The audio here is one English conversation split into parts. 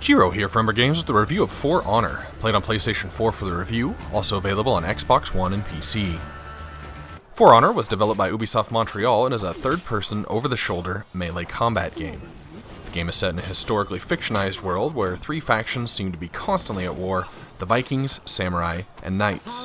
Jiro here from Umbra Games with the review of For Honor, played on PlayStation 4 for the review, also available on Xbox One and PC. For Honor was developed by Ubisoft Montreal and is a third-person, over-the-shoulder melee combat game. The game is set in a historically fictionalized world where three factions seem to be constantly at war: the Vikings, Samurai, and Knights.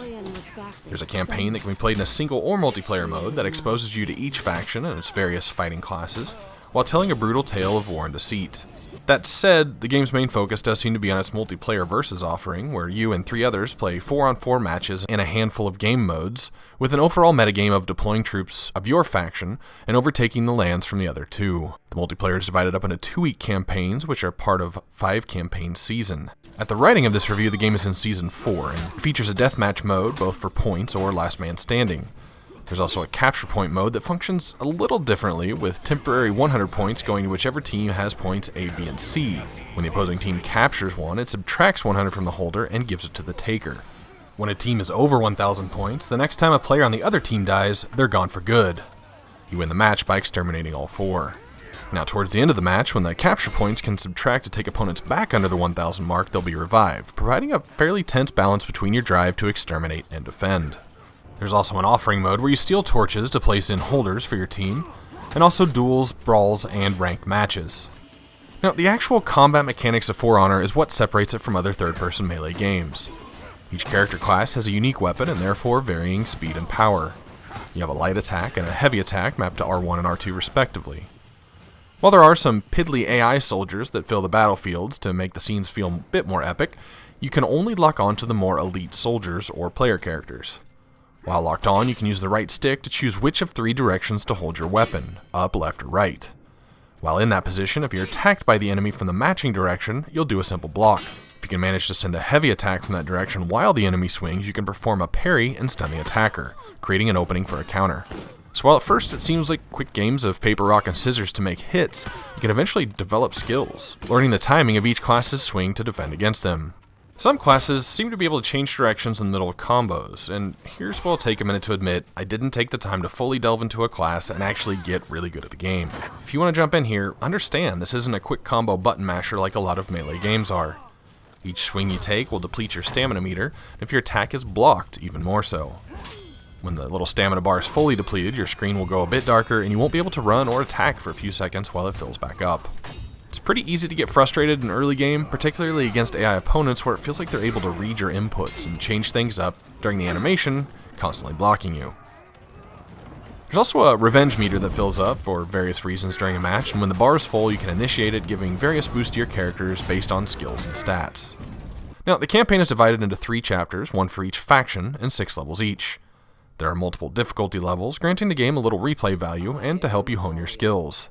There's a campaign that can be played in a single or multiplayer mode that exposes you to each faction and its various fighting classes, while telling a brutal tale of war and deceit. That said, the game's main focus does seem to be on its multiplayer versus offering, where you and three others play 4-on-4 matches in a handful of game modes, with an overall metagame of deploying troops of your faction and overtaking the lands from the other two. The multiplayer is divided up into 2-week campaigns, which are part of 5-campaign season. At the writing of this review, the game is in Season 4, and features a deathmatch mode, both for points or last man standing. There's also a capture point mode that functions a little differently, with temporary 100 points going to whichever team has points A, B, and C. When the opposing team captures one, it subtracts 100 from the holder and gives it to the taker. When a team is over 1,000 points, the next time a player on the other team dies, they're gone for good. You win the match by exterminating all four. Now, towards the end of the match, when the capture points can subtract to take opponents back under the 1,000 mark, they'll be revived, providing a fairly tense balance between your drive to exterminate and defend. There's also an offering mode where you steal torches to place in holders for your team, and also duels, brawls, and ranked matches. Now, the actual combat mechanics of For Honor is what separates it from other third-person melee games. Each character class has a unique weapon and therefore varying speed and power. You have a light attack and a heavy attack mapped to R1 and R2 respectively. While there are some piddly AI soldiers that fill the battlefields to make the scenes feel a bit more epic, you can only lock on to the more elite soldiers or player characters. While locked on, you can use the right stick to choose which of 3 directions to hold your weapon, up, left, or right. While in that position, if you're attacked by the enemy from the matching direction, you'll do a simple block. If you can manage to send a heavy attack from that direction while the enemy swings, you can perform a parry and stun the attacker, creating an opening for a counter. So while at first it seems like quick games of paper, rock, and scissors to make hits, you can eventually develop skills, learning the timing of each class's swing to defend against them. Some classes seem to be able to change directions in the middle of combos, and here's where I'll take a minute to admit I didn't take the time to fully delve into a class and actually get really good at the game. If you want to jump in here, understand this isn't a quick combo button masher like a lot of melee games are. Each swing you take will deplete your stamina meter, and if your attack is blocked, even more so. When the little stamina bar is fully depleted, your screen will go a bit darker and you won't be able to run or attack for a few seconds while it fills back up. It's pretty easy to get frustrated in early game, particularly against AI opponents where it feels like they're able to read your inputs and change things up during the animation, constantly blocking you. There's also a revenge meter that fills up for various reasons during a match, and when the bar is full you can initiate it, giving various boosts to your characters based on skills and stats. Now, the campaign is divided into 3 chapters, 1 for each faction, and 6 levels each. There are multiple difficulty levels, granting the game a little replay value and to help you hone your skills.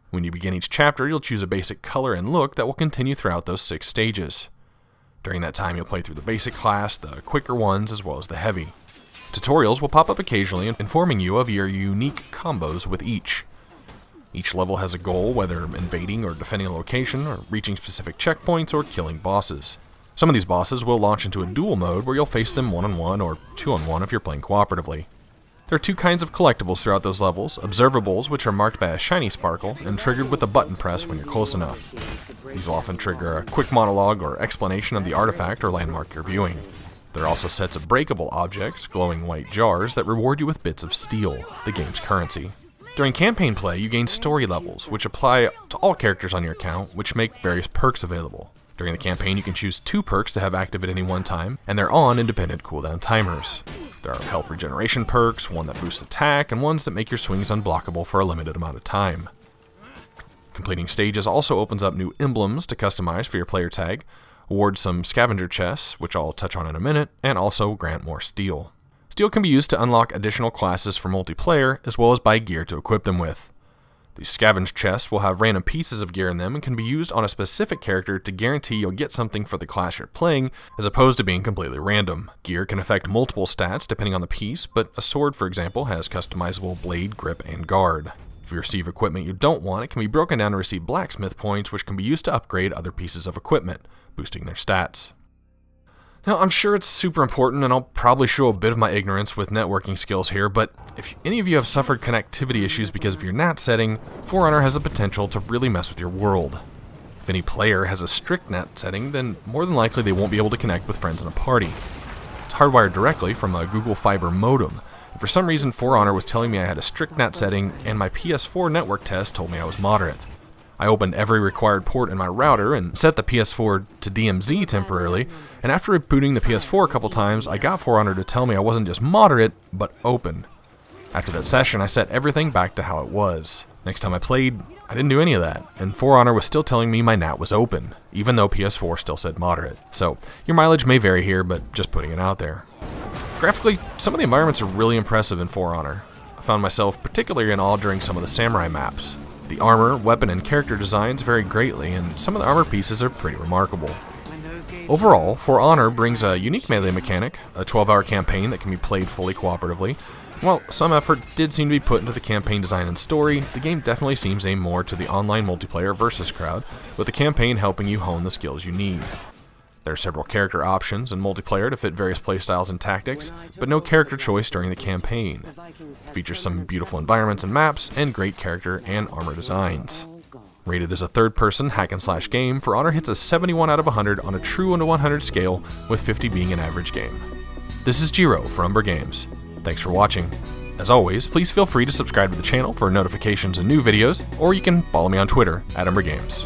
When you begin each chapter, you'll choose a basic color and look that will continue throughout those 6 stages. During that time, you'll play through the basic class, the quicker ones, as well as the heavy. Tutorials will pop up occasionally, informing you of your unique combos with each. Each level has a goal, whether invading or defending a location, or reaching specific checkpoints, or killing bosses. Some of these bosses will launch into a duel mode where you'll face them 1-on-1 or 2-on-1 if you're playing cooperatively. There are 2 kinds of collectibles throughout those levels: Observables, which are marked by a shiny sparkle, and triggered with a button press when you're close enough. These will often trigger a quick monologue or explanation of the artifact or landmark you're viewing. There are also sets of breakable objects, glowing white jars, that reward you with bits of steel, the game's currency. During campaign play, you gain story levels, which apply to all characters on your account, which make various perks available. During the campaign, you can choose 2 perks to have active at any one time, and they're on independent cooldown timers. There are health regeneration perks, one that boosts attack, and ones that make your swings unblockable for a limited amount of time. Completing stages also opens up new emblems to customize for your player tag, award some scavenger chests, which I'll touch on in a minute, and also grant more steel. Steel can be used to unlock additional classes for multiplayer, as well as buy gear to equip them with. These scavenge chests will have random pieces of gear in them and can be used on a specific character to guarantee you'll get something for the class you're playing, as opposed to being completely random. Gear can affect multiple stats depending on the piece, but a sword, for example, has customizable blade, grip, and guard. If you receive equipment you don't want, it can be broken down to receive blacksmith points, which can be used to upgrade other pieces of equipment, boosting their stats. Now, I'm sure it's super important, and I'll probably show a bit of my ignorance with networking skills here, but if any of you have suffered connectivity issues because of your NAT setting, For Honor has the potential to really mess with your world. If any player has a strict net setting, then more than likely they won't be able to connect with friends in a party. It's hardwired directly from a Google Fiber modem. And for some reason, For Honor was telling me I had a strict net setting, and my PS4 network test told me I was moderate. I opened every required port in my router and set the PS4 to DMZ temporarily, and after rebooting the PS4 a couple times, I got For Honor to tell me I wasn't just moderate, but open. After that session, I set everything back to how it was. Next time I played, I didn't do any of that, and For Honor was still telling me my NAT was open, even though PS4 still said moderate. So, your mileage may vary here, but just putting it out there. Graphically, some of the environments are really impressive in For Honor. I found myself particularly in awe during some of the samurai maps. The armor, weapon, and character designs vary greatly, and some of the armor pieces are pretty remarkable. Overall, For Honor brings a unique melee mechanic, a 12-hour campaign that can be played fully cooperatively. While some effort did seem to be put into the campaign design and story, the game definitely seems aimed more to the online multiplayer versus crowd, with the campaign helping you hone the skills you need. There are several character options in multiplayer to fit various playstyles and tactics, but no character choice during the campaign. It features some beautiful environments and maps, and great character and armor designs. Rated as a third-person hack-and-slash game, For Honor hits a 71 out of 100 on a true 1 to 100 scale, with 50 being an average game. This is Jiro for Umbra Games. Thanks for watching. As always, please feel free to subscribe to the channel for notifications and new videos, or you can follow me on Twitter @Umbra Games.